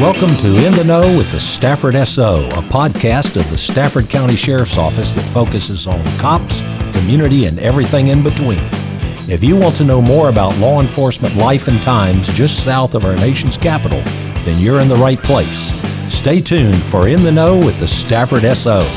Welcome to In the Know with the Stafford SO, a podcast of the Stafford County Sheriff's Office that focuses on cops, community, and everything in between. If you want to know more about law enforcement life and times just south of our nation's capital, then you're in the right place. Stay tuned for In the Know with the Stafford SO.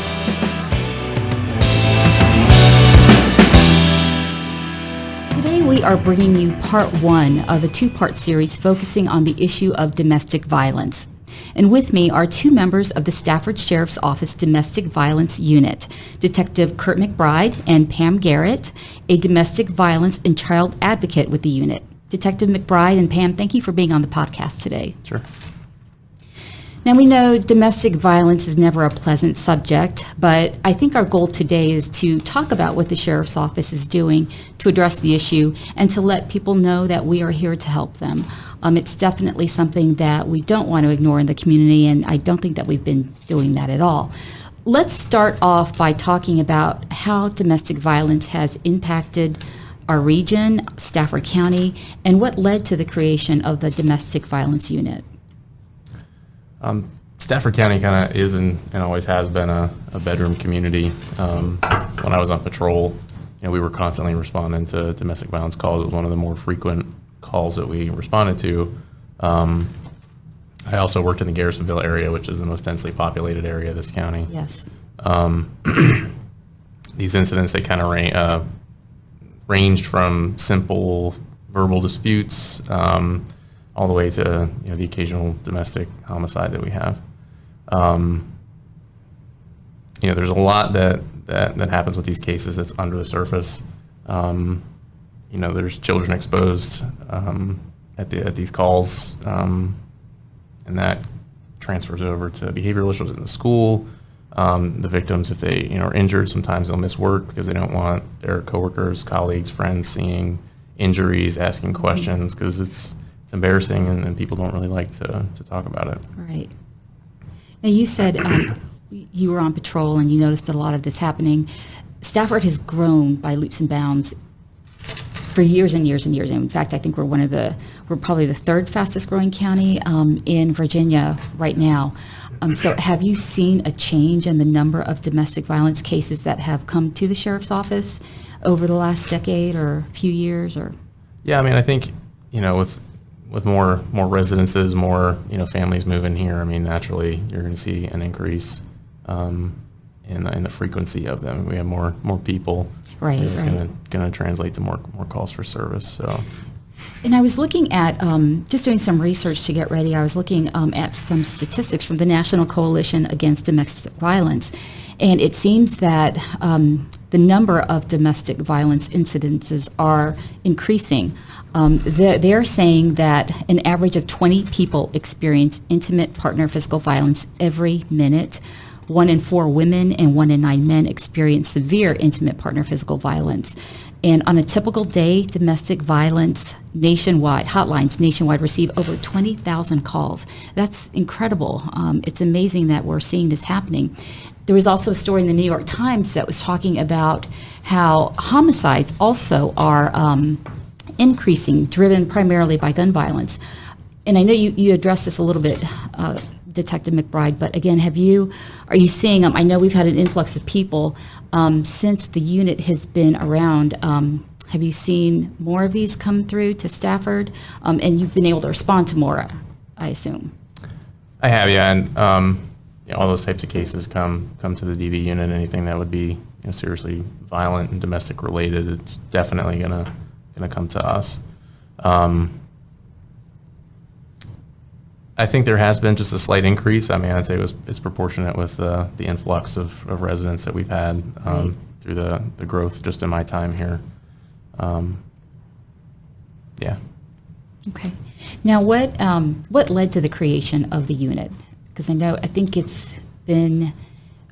Today we are bringing you part one of a two-part series focusing on the issue of domestic violence. And with me are two members of the Stafford Sheriff's Office Domestic Violence Unit, Detective Kurt McBride and Pam Garrett, a domestic violence and child advocate with the unit. Detective McBride and Pam, thank you for being on the podcast today. Sure. Now, we know domestic violence is never a pleasant subject, but I think our goal today is to talk about what the Sheriff's Office is doing to address the issue and to let people know that we are here to help them. It's definitely something that we don't want to ignore in the community, and I don't think that we've been doing that at all. Let's start off by talking about how domestic violence has impacted our region, Stafford County, and what led to the creation of the Domestic Violence Unit. Stafford County kind of is and always has been a bedroom community. When I was on patrol, we were constantly responding to domestic violence calls. It was one of the more frequent calls that we responded to. I also worked in the Garrisonville area, which is the most densely populated area of this county. Yes. These incidents, they kind of ranged from simple verbal disputes all the way to the occasional domestic homicide that we have. There's a lot that happens with these cases that's under the surface. There's children exposed at these calls, and that transfers over to behavioral issues in the school. The victims, if they are injured, sometimes they'll miss work because they don't want their coworkers, colleagues, friends seeing injuries, asking questions, because it's embarrassing and people don't really like to talk about it. Right. Now, you said you were on patrol and you noticed a lot of this happening. Stafford has grown by leaps and bounds for years and years and years. And in fact, I think we're probably the third fastest growing county in Virginia right now. So have you seen a change in the number of domestic violence cases that have come to the Sheriff's Office over the last decade or few years? Or Yeah, I think, with more residences, more families moving here, naturally you're going to see an increase in the frequency of them. We have more people. Right. It's going to translate to more calls for service. So. And I was looking at, just doing some research to get ready, I was looking at some statistics from the National Coalition Against Domestic Violence, and it seems that the number of domestic violence incidences are increasing. They're saying that an average of 20 people experience intimate partner physical violence every minute. 1 in 4 women and 1 in 9 men experience severe intimate partner physical violence. And on a typical day, domestic violence hotlines nationwide receive over 20,000 calls. That's incredible. It's amazing that we're seeing this happening. There was also a story in the New York Times that was talking about how homicides also are increasing, driven primarily by gun violence. And I know you addressed this a little bit, Detective McBride, but again, are you seeing, I know we've had an influx of people since the unit has been around. Have you seen more of these come through to Stafford? And you've been able to respond to more, I assume. I have, yeah, and all those types of cases come to the DV unit. Anything that would be seriously violent and domestic related, it's definitely gonna come to us. I think there has been just a slight increase. I'd say it's proportionate with the influx of residents that we've had through the growth just in my time here. Yeah. Okay. Now, what led to the creation of the unit? Because I think it's been,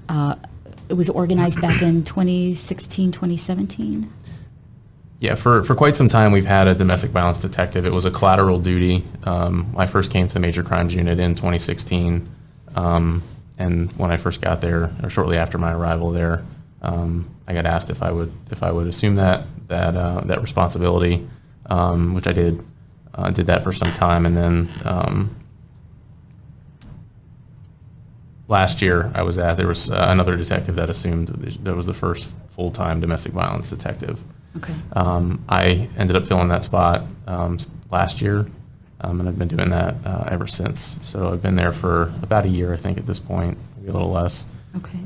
it was organized back in 2016, 2017. Yeah, for quite some time we've had a domestic violence detective. It was a collateral duty. I first came to the Major Crimes Unit in 2016, and when I first got there, or shortly after my arrival there, I got asked if I would assume that responsibility, which I did. Did that for some time, and then last year I was at, there was another detective that assumed that was the first full-time domestic violence detective. Okay. I ended up filling that spot last year, and I've been doing that ever since. So I've been there for about a year, I think, at this point, maybe a little less. Okay.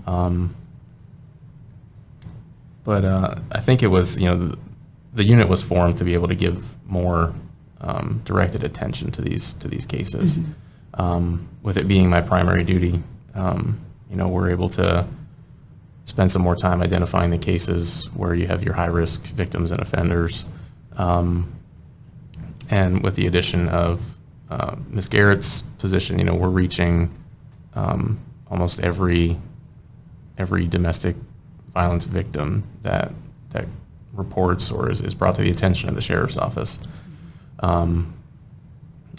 But I think it was, the unit was formed to be able to give more directed attention to these cases. With it being my primary duty, we're able to spend some more time identifying the cases where you have your high-risk victims and offenders. And with the addition of Ms. Garrett's position, we're reaching almost every domestic violence victim that reports or is brought to the attention of the sheriff's office. I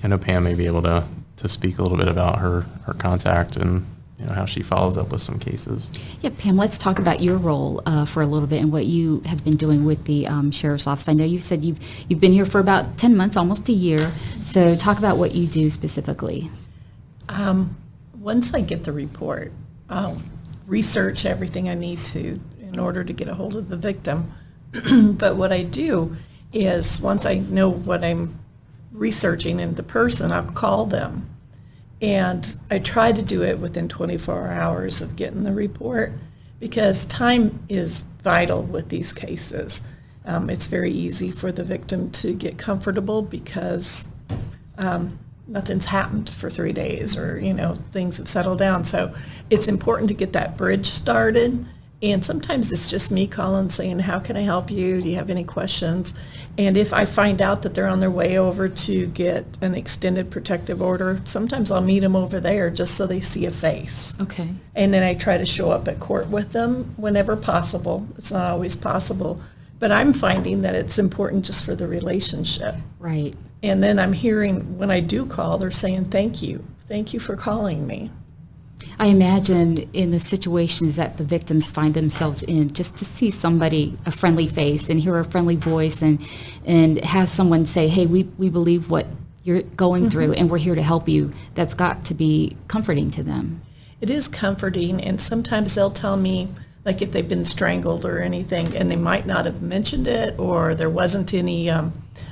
know Pam may be able to speak a little bit about her contact and how she follows up with some cases. Yeah, Pam, let's talk about your role for a little bit and what you have been doing with the sheriff's office. I know you said you've been here for about 10 months, almost a year. So talk about what you do specifically. Once I get the report, I'll research everything I need to in order to get a hold of the victim. But what I do is once I know what I'm researching in the person, I'll call them. And I try to do it within 24 hours of getting the report because time is vital with these cases. It's very easy for the victim to get comfortable because nothing's happened for 3 days or, things have settled down. So it's important to get that bridge started. And sometimes it's just me calling saying, how can I help you? Do you have any questions? And if I find out that they're on their way over to get an extended protective order, sometimes I'll meet them over there just so they see a face. Okay. And then I try to show up at court with them whenever possible. It's not always possible. But I'm finding that it's important just for the relationship. Right. And then I'm hearing when I do call, they're saying, thank you. Thank you for calling me. I imagine in the situations that the victims find themselves in, just to see somebody, a friendly face, and hear a friendly voice, and have someone say, hey, we believe what you're going through, and we're here to help you, that's got to be comforting to them. It is comforting, and sometimes they'll tell me, like if they've been strangled or anything, and they might not have mentioned it, or there wasn't any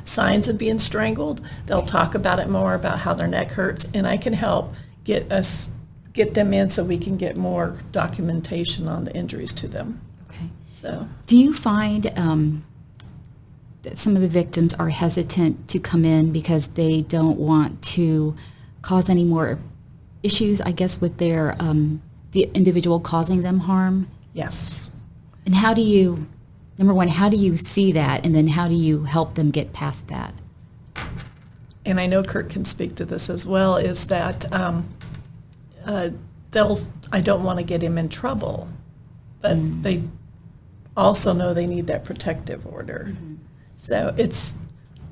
signs of being strangled, they'll talk about it more, about how their neck hurts, and I can help get them in so we can get more documentation on the injuries to them. Okay. So, do you find that some of the victims are hesitant to come in because they don't want to cause any more issues, I guess, with their the individual causing them harm? yes. And how do you, number one, how do you see that, and then how do you help them get past that? And I know Kurt can speak to this as well, is that I don't want to get him in trouble, but they also know they need that protective order. So it's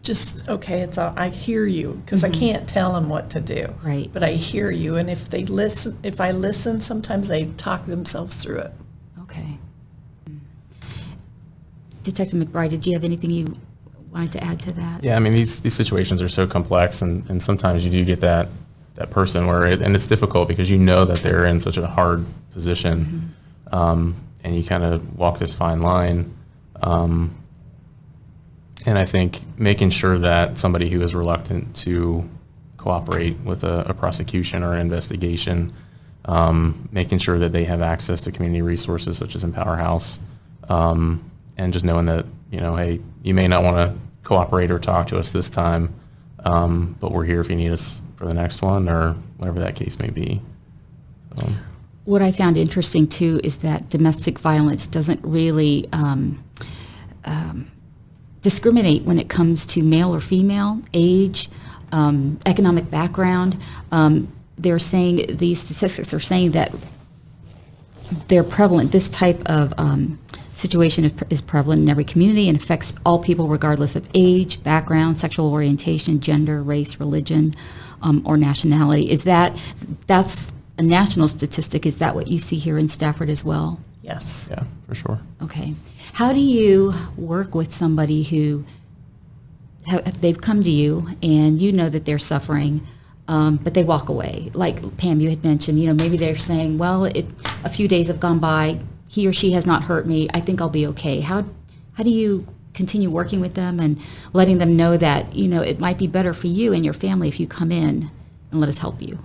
just, okay, I hear you, because I can't tell them what to do. Right. But I hear you, and if I listen, sometimes they talk themselves through it. Okay. Detective McBride, did you have anything you wanted to add to that? Yeah, I mean, these situations are so complex, and sometimes you do get that person and it's difficult because that they're in such a hard position, and you kind of walk this fine line. And I think making sure that somebody who is reluctant to cooperate with a prosecution or an investigation, making sure that they have access to community resources such as Empower House, and just knowing that, hey, you may not want to cooperate or talk to us this time, but we're here if you need us for the next one or whatever that case may be. What I found interesting too is that domestic violence doesn't really discriminate when it comes to male or female, age, economic background. They're saying, these statistics are saying that they're prevalent. This type of situation is prevalent in every community and affects all people regardless of age, background, sexual orientation, gender, race, religion, or nationality. That's a national statistic? Is that what you see here in Stafford as well? Yes. Yeah, for sure. Okay. How do you work with somebody who they've come to you and you know that they're suffering? but they walk away. Like Pam, you had mentioned, maybe they're saying, well, a few days have gone by, he or she has not hurt me, I think I'll be okay. How do you continue working with them and letting them know that, it might be better for you and your family if you come in and let us help you?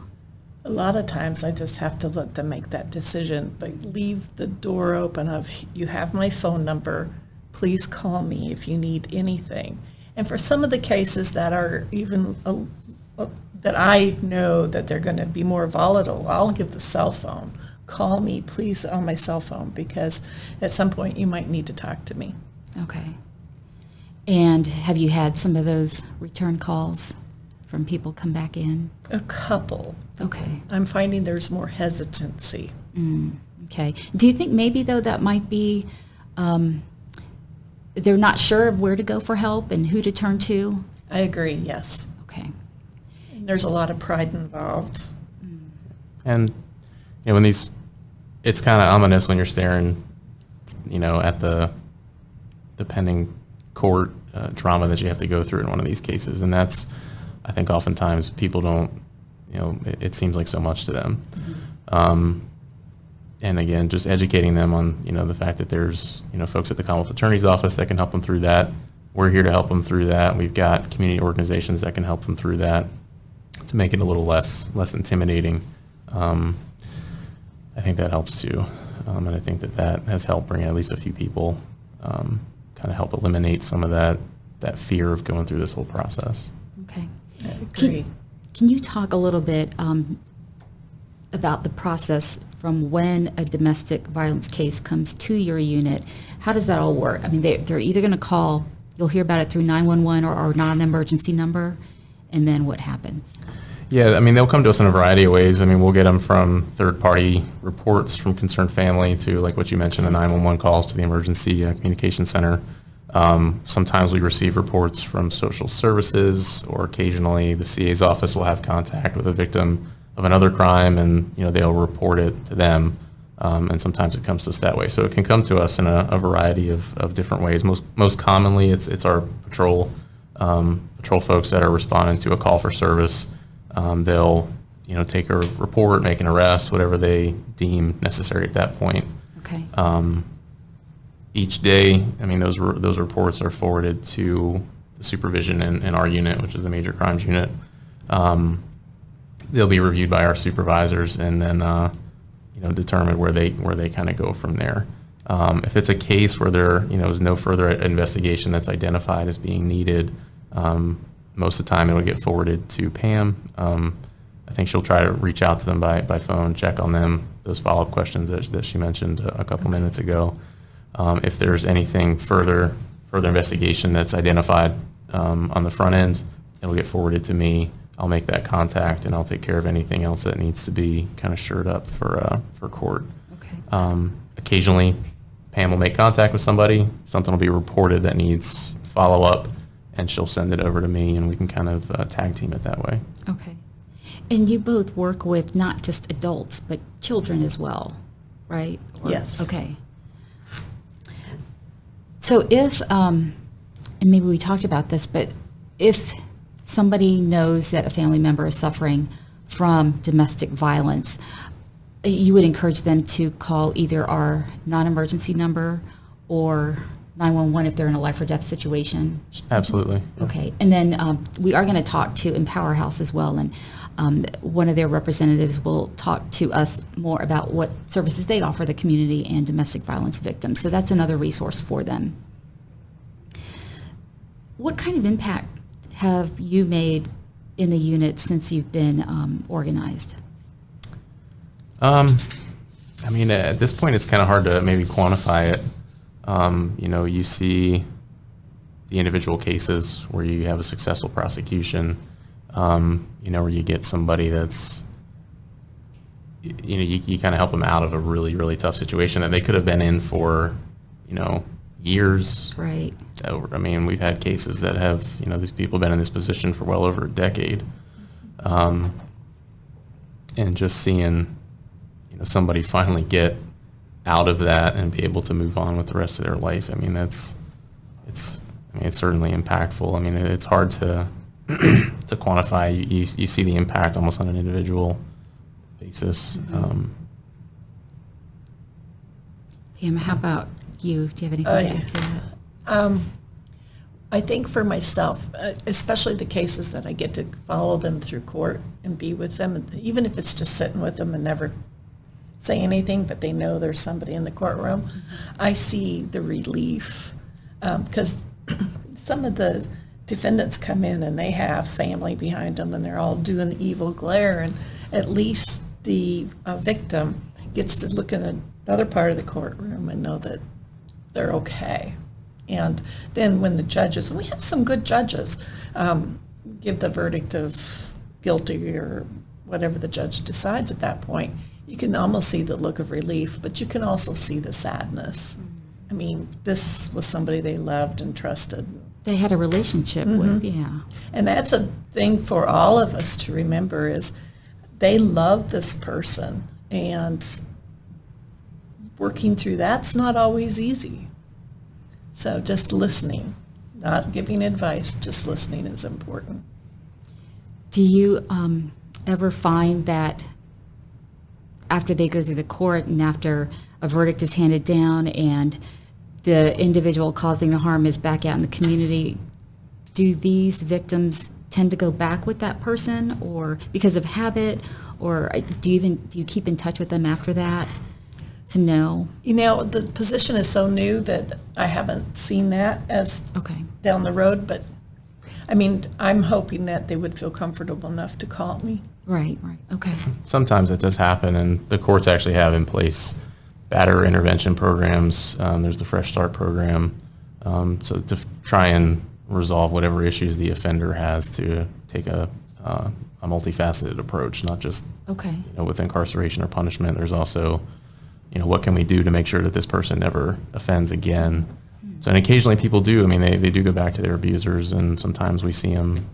A lot of times I just have to let them make that decision, but leave the door open of, you have my phone number, please call me if you need anything. And for some of the cases that are even, that I know that they're going to be more volatile, I'll give the cell phone. Call me, please, on my cell phone, because at some point you might need to talk to me. Okay. And have you had some of those return calls from people come back in? A couple. Okay. I'm finding there's more hesitancy. Okay. Do you think maybe, though, that might be they're not sure of where to go for help and who to turn to? I agree, yes. Okay. There's a lot of pride involved. And when it's kind of ominous when you're staring, at the pending court drama that you have to go through in one of these cases. And that's, I think, oftentimes people don't, it seems like so much to them. And again, just educating them on, the fact that there's, folks at the Commonwealth Attorney's Office that can help them through that. We're here to help them through that. We've got community organizations that can help them through that to make it a little less intimidating. I think that helps too. And I think that has helped bring at least a few people, kind of help eliminate some of that fear of going through this whole process. Okay. I agree. Can you talk a little bit about the process from when a domestic violence case comes to your unit? How does that all work? I mean, they're either going to call, you'll hear about it through 911 or non-emergency number, and then what happens? Yeah, I mean, they'll come to us in a variety of ways. I mean, we'll get them from third-party reports from concerned family to, like what you mentioned, the 911 calls to the emergency communication center. Sometimes we receive reports from social services, or occasionally the CA's office will have contact with a victim of another crime, and they'll report it to them. And sometimes it comes to us that way. So it can come to us in a variety of different ways. Most commonly, it's our patrol folks that are responding to a call for service. They'll take a report, make an arrest, whatever they deem necessary at that point. Okay. Each day, I mean, those reports are forwarded to the supervision in our unit, which is a major crimes unit. They'll be reviewed by our supervisors, and then determine where they kind of go from there. If it's a case where there is no further investigation that's identified as being needed, most of the time it'll get forwarded to Pam. I think she'll try to reach out to them by phone, check on them, those follow-up questions that she mentioned a couple minutes ago. If there's anything further investigation that's identified on the front end, it'll get forwarded to me. I'll make that contact, and I'll take care of anything else that needs to be kind of shored up for court. Okay. Occasionally, Pam will make contact with somebody. Something will be reported that needs follow-up, and she'll send it over to me, and we can kind of tag team it that way. Okay. And you both work with not just adults, but children as well, right? Yes. Okay. So if, and maybe we talked about this, but if somebody knows that a family member is suffering from domestic violence, you would encourage them to call either our non-emergency number or 911 if they're in a life or death situation? Absolutely. Okay. And then we are going to talk to Empower House as well, and one of their representatives will talk to us more about what services they offer the community and domestic violence victims. So that's another resource for them. What kind of impact have you made in the unit since you've been organized? I mean, at this point, it's kind of hard to maybe quantify it. You see the individual cases where you have a successful prosecution, where you get somebody that's, you kind of help them out of a really, really tough situation that they could have been in for, years. Right. I mean, we've had cases that have, these people been in this position for well over a decade. And just seeing, somebody finally get out of that and be able to move on with the rest of their life. I mean, it's certainly impactful. I mean, it's hard to to quantify. You see the impact almost on an individual basis. Pam, how about you? Do you have anything to add to that? I think for myself, especially the cases that I get to follow them through court and be with them, even if it's just sitting with them and never say anything, but they know there's somebody in the courtroom, I see the relief. Because some of the defendants come in and they have family behind them and they're all doing evil glare, and at least the victim gets to look in another part of the courtroom and know that they're okay. And then when the judges, and we have some good judges, give the verdict of guilty or whatever the judge decides at that point, you can almost see the look of relief, but you can also see the sadness. I mean, this was somebody they loved and trusted. They had a relationship with, yeah. And that's a thing for all of us to remember, is they love this person, and working through that's not always easy. So just listening, not giving advice, just listening is important. Do you ever find that after they go through the court and after a verdict is handed down and the individual causing the harm is back out in the community, do these victims tend to go back with that person, or because of habit, or do you keep in touch with them after that to know? You know, the position is so new that I haven't seen that as Okay. down the road, but I mean, I'm hoping that they would feel comfortable enough to call me. Right, okay. Sometimes it does happen, and the courts actually have in place batterer intervention programs. There's the Fresh Start program, so to try and resolve whatever issues the offender has, to take a multifaceted approach, not just Okay. with incarceration or punishment. There's also, what can we do to make sure that this person never offends again? So, and occasionally people do. I mean, they do go back to their abusers, and sometimes we see them,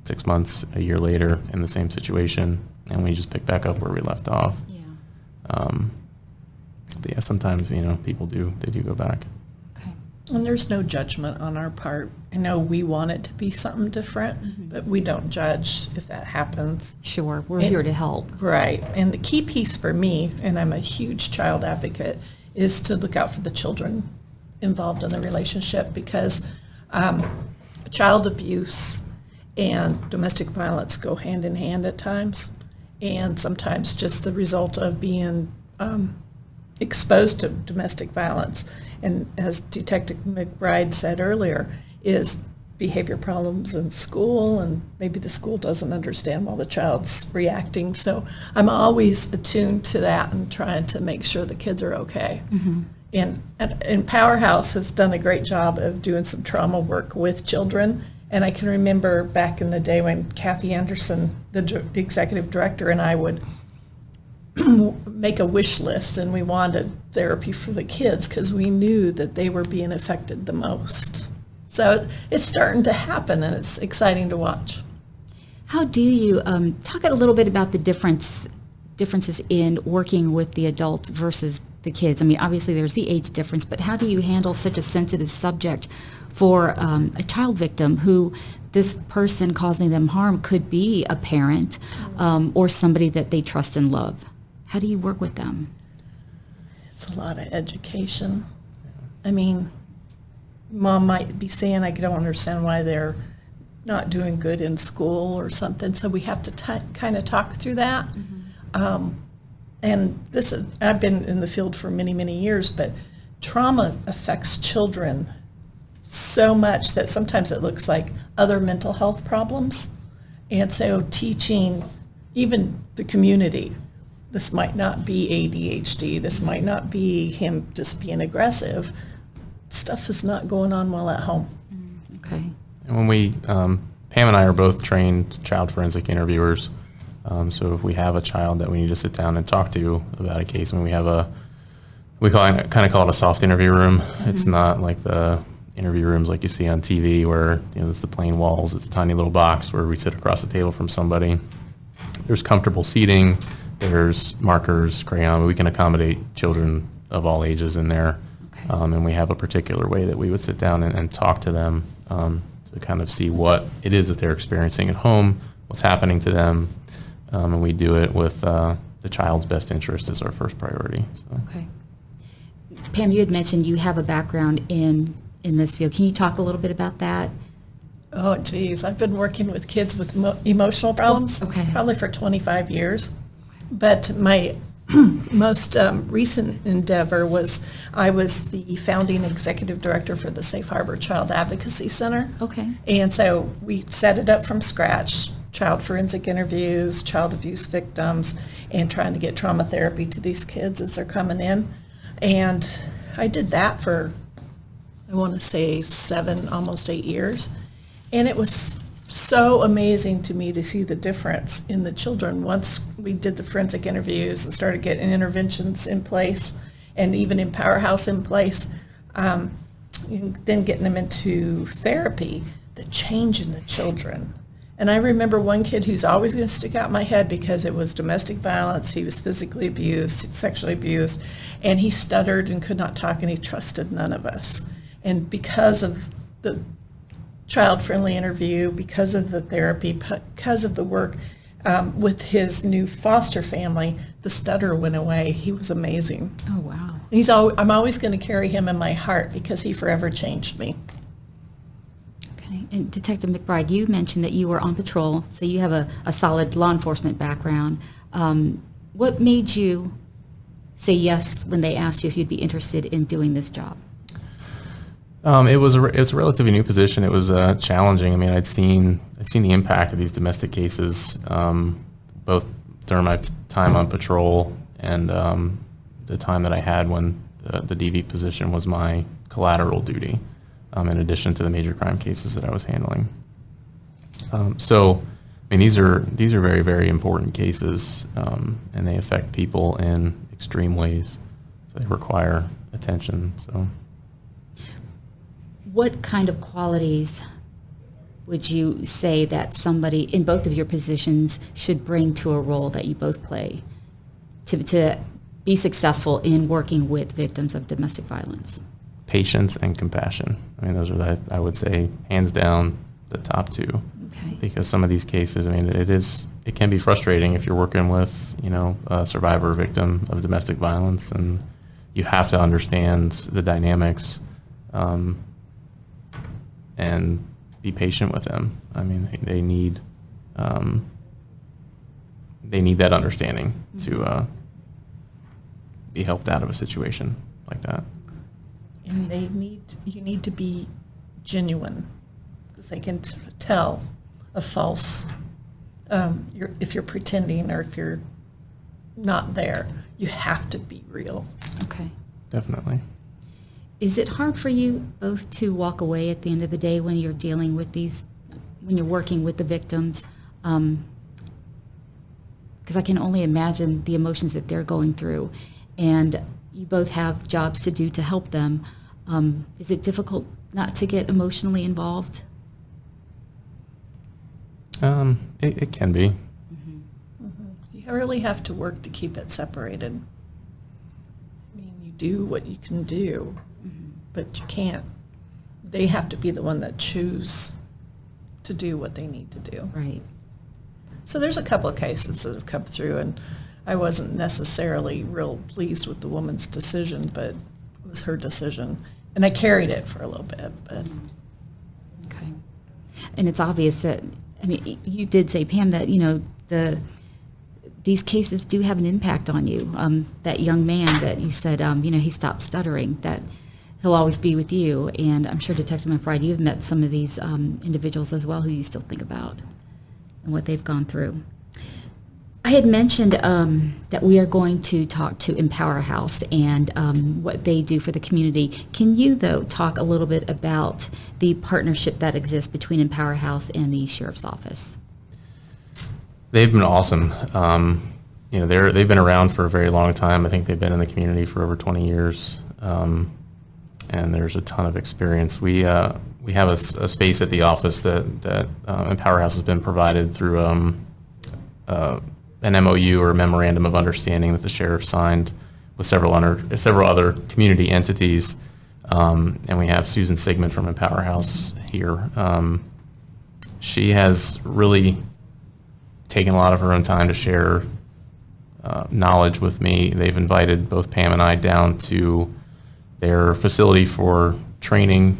6 months, a year later in the same situation, and we just pick back up where we left off. Yeah. But yeah, sometimes, people do go back. Okay. And there's no judgment on our part. I know we want it to be something different, but we don't judge if that happens. Sure, we're here to help. Right. And the key piece for me, and I'm a huge child advocate, is to look out for the children involved in the relationship, because child abuse and domestic violence go hand in hand at times, and sometimes just the result of being exposed to domestic violence, and as Detective McBride said earlier, is behavior problems in school, and maybe the school doesn't understand while the child's reacting. So I'm always attuned to that and trying to make sure the kids are okay. And Powerhouse has done a great job of doing some trauma work with children. And I can remember back in the day when Kathy Anderson, the executive director, and I would make a wish list, and we wanted therapy for the kids because we knew that they were being affected the most. So it's starting to happen, and it's exciting to watch. How do you talk a little bit about the differences in working with the adults versus the kids? I mean, obviously there's the age difference, but how do you handle such a sensitive subject for a child victim who this person causing them harm could be a parent or somebody that they trust and love? How do you work with them? It's a lot of education. I mean, mom might be saying, I don't understand why they're not doing good in school or something, so we have to kind of talk through that. And I've been in the field for many, many years, but trauma affects children so much that sometimes it looks like other mental health problems. And so teaching even the community, this might not be ADHD, this might not be him just being aggressive. Stuff is not going on well at home. Okay. And when we, Pam and I are both trained child forensic interviewers. So if we have a child that we need to sit down and talk to about a case, we kind of call it a soft interview room. It's not like the interview rooms like you see on TV where there's the plain walls. It's a tiny little box where we sit across the table from somebody. There's comfortable seating. There's markers, crayon. We can accommodate children of all ages in there. Okay. And we have a particular way that we would sit down and talk to them to kind of see what it is that they're experiencing at home, what's happening to them, and we do it with the child's best interest as our first priority. So. Okay. Pam, you had mentioned you have a background in this field. Can you talk a little bit about that? Oh, geez, I've been working with kids with emotional problems probably for 25 years. But my most recent endeavor was I was the founding executive director for the Safe Harbor Child Advocacy Center. Okay. And so we set it up from scratch, child forensic interviews, child abuse victims, and trying to get trauma therapy to these kids as they're coming in. And I did that for, I want to say 7, almost 8 years. And it was so amazing to me to see the difference in the children once we did the forensic interviews and started getting interventions in place and even in Powerhouse in place, and then getting them into therapy, the change in the children. And I remember one kid who's always going to stick out in my head because it was domestic violence, he was physically abused, sexually abused, and he stuttered and could not talk, and he trusted none of us. And because of the child-friendly interview, because of the therapy, because of the work with his new foster family, the stutter went away. He was amazing. Oh, wow. I'm always going to carry him in my heart because he forever changed me. Okay. And Detective McBride, you mentioned that you were on patrol, so you have a solid law enforcement background. What made you say yes when they asked you if you'd be interested in doing this job? It was a relatively new position. It was challenging. I mean, I'd seen the impact of these domestic cases, both during my time on patrol and the time that I had when the DV position was my collateral duty, in addition to the major crime cases that I was handling. So, I mean, these are very, very important cases, and they affect people in extreme ways. So they require attention. So. What kind of qualities would you say that somebody in both of your positions should bring to a role that you both play to be successful in working with victims of domestic violence? Patience and compassion. I mean, those are, I would say, hands down, the top two. Okay. Because some of these cases, I mean, it can be frustrating if you're working with, a survivor or victim of domestic violence, and you have to understand the dynamics, and be patient with them. I mean, they need that understanding to be helped out of a situation like that. And you need to be genuine, because they can tell a false, if you're pretending or if you're not there. You have to be real. Okay. Definitely. Is it hard for you both to walk away at the end of the day when you're dealing with when you're working with the victims? Because I can only imagine the emotions that they're going through, and you both have jobs to do to help them. Is it difficult not to get emotionally involved? It can be. Mm-hmm. You really have to work to keep it separated. I mean, you do what you can do. But you can't. They have to be the one that choose to do what they need to do. Right. So there's a couple of cases that have come through, and I wasn't necessarily real pleased with the woman's decision, but it was her decision. And I carried it for a little bit. But. Okay. And it's obvious that, I mean, you did say, Pam, that, these cases do have an impact on you. That young man that you said, he stopped stuttering, that he'll always be with you. And I'm sure, Detective McBride, you've met some of these individuals as well who you still think about and what they've gone through. I had mentioned that we are going to talk to Empower House and what they do for the community. Can you, though, talk a little bit about the partnership that exists between Empower House and the Sheriff's Office? They've been awesome. They've been around for a very long time. I think they've been in the community for over 20 years. And there's a ton of experience. We have a space at the office that Empower House has been provided through an MOU, or a memorandum of understanding, that the sheriff signed with several other community entities And we have Susan Sigmund from Empower House here. She has really taken a lot of her own time to share knowledge with me. They've invited both Pam and I down to their facility for training,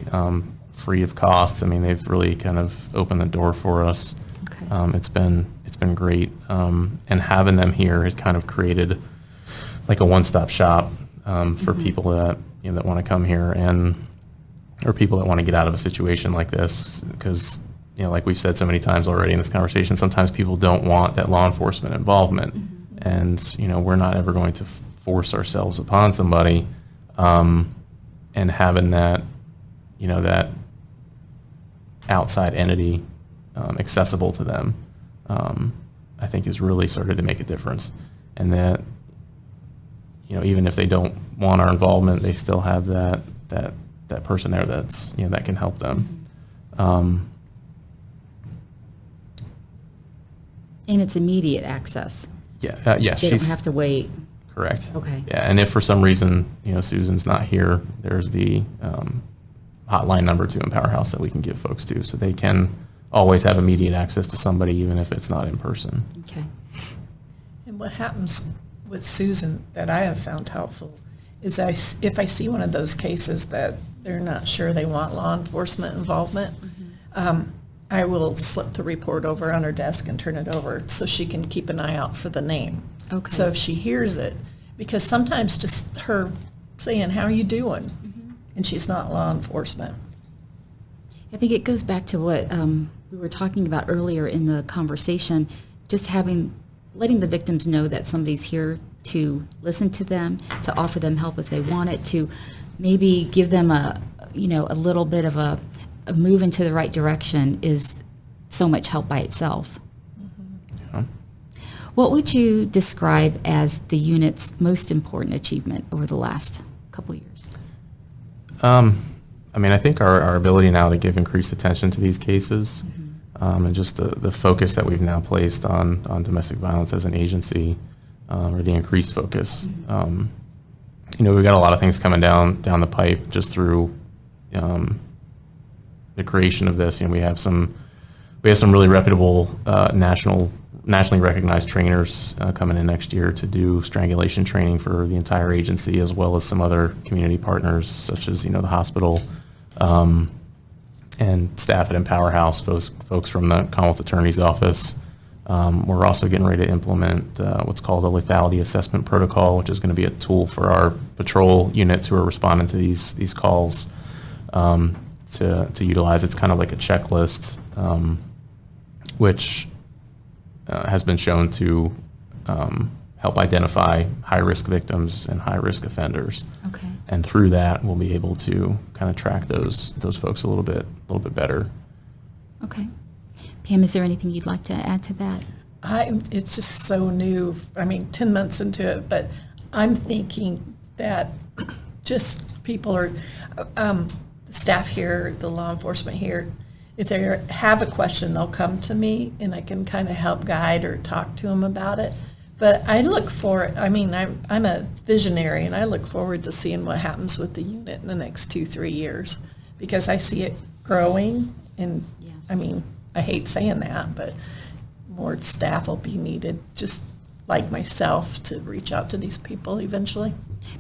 free of cost. I mean, they've really kind of opened the door for us. Okay. It's been great, and having them here has kind of created like a one-stop shop for people that that want to come here, or people that want to get out of a situation like this, because like we've said so many times already in this conversation, sometimes people don't want that law enforcement involvement, and we're not ever going to force ourselves upon somebody, and having that that outside entity accessible to them, I think has really started to make a difference. And that, even if they don't want our involvement, they still have that person there that's, that can help them. And it's immediate access. Yeah, yes. They don't have to wait. Correct. Okay. Yeah, and if for some reason, Susan's not here, there's the hotline number to Empower House that we can give folks to, so they can always have immediate access to somebody, even if it's not in person. Okay. And what happens with Susan that I have found helpful is if I see one of those cases that they're not sure they want law enforcement involvement, I will slip the report over on her desk and turn it over so she can keep an eye out for the name. Okay. So if she hears it, because sometimes just her saying, "How are you doing?" and she's not law enforcement. I think it goes back to what we were talking about earlier in the conversation, just letting the victims know that somebody's here to listen to them, to offer them help if they want it, to maybe give them a little bit of a move into the right direction is so much help by itself. Yeah. What would you describe as the unit's most important achievement over the last couple years? I think our ability now to give increased attention to these cases, and just the focus that we've now placed on domestic violence as an agency, or the increased focus. We've got a lot of things coming down the pipe just through the creation of this. We have some really reputable nationally recognized trainers coming in next year to do strangulation training for the entire agency, as well as some other community partners such as the hospital, and staff at Empower House, folks from the Commonwealth Attorney's Office. We're also getting ready to implement what's called a lethality assessment protocol, which is going to be a tool for our patrol units who are responding to these calls to utilize. It's kind of like a checklist, which has been shown to help identify high-risk victims and high-risk offenders. Okay. And through that, we'll be able to kind of track those folks a little bit better. Okay. Pam, is there anything you'd like to add to that? It's just so new. 10 months into it, but I'm thinking that just people are, the staff here, the law enforcement here, if they have a question, they'll come to me and I can kind of help guide or talk to them about it. But I look for, I'm a visionary, and I look forward to seeing what happens with the unit in the next 2-3 years, because I see it growing, and Yes. I hate saying that, but more staff will be needed, just like myself, to reach out to these people eventually.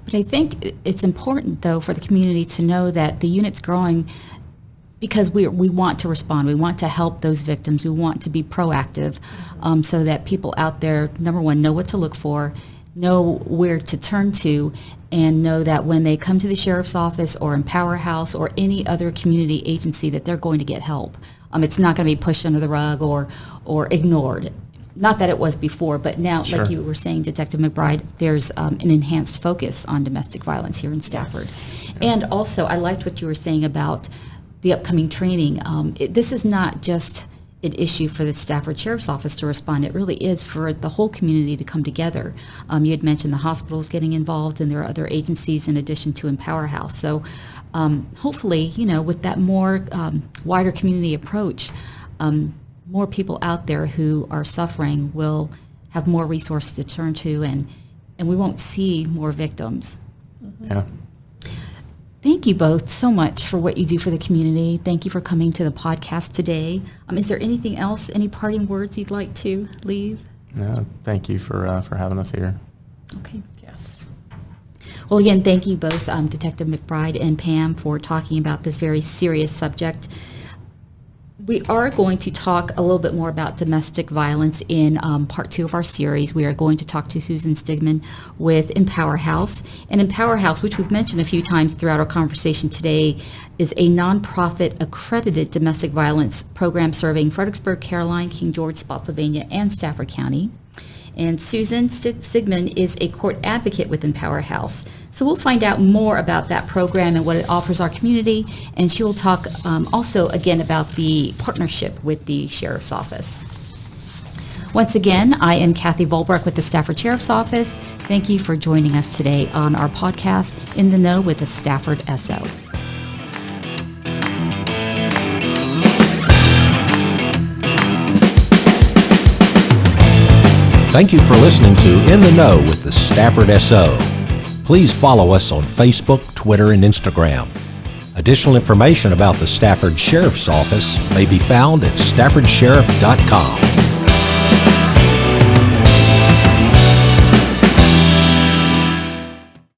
But I think it's important, though, for the community to know that the unit's growing because we want to respond. We want to help those victims. We want to be proactive, so that people out there, number one, know what to look for, know where to turn to, and know that when they come to the sheriff's office or Empower House or any other community agency, that they're going to get help. It's not going to be pushed under the rug or ignored. Not that it was before, but now, Sure. like you were saying, Detective McBride, there's an enhanced focus on domestic violence here in Stafford. Yes. And also, I liked what you were saying about the upcoming training. This is not just an issue for the Stafford Sheriff's Office to respond. It really is for the whole community to come together. You had mentioned the hospitals getting involved, and there are other agencies in addition to Empower House. So hopefully, with that more wider community approach, more people out there who are suffering will have more resources to turn to, and we won't see more victims. Yeah. Thank you both so much for what you do for the community. Thank you for coming to the podcast today. Is there anything else, any parting words you'd like to leave? No, thank you for having us here. Okay. Yes. Well, again, thank you both, Detective McBride and Pam, for talking about this very serious subject. We are going to talk a little bit more about domestic violence in part 2 of our series. We are going to talk to Susan Stigman with Empower House. And Empower House, which we've mentioned a few times throughout our conversation today, is a nonprofit accredited domestic violence program serving Fredericksburg, Caroline, King George, Spotsylvania, and Stafford County. And Susan Stigman is a court advocate with Empower House. So we'll find out more about that program and what it offers our community, and she will talk also again about the partnership with the Sheriff's Office. Once again, I am Kathy Volbruck with the Stafford Sheriff's Office. Thank you for joining us today on our podcast, In the Know with the Stafford SO. Thank you for listening to In the Know with the Stafford SO. Please follow us on Facebook, Twitter, and Instagram. Additional information about the Stafford Sheriff's Office may be found at staffordsheriff.com.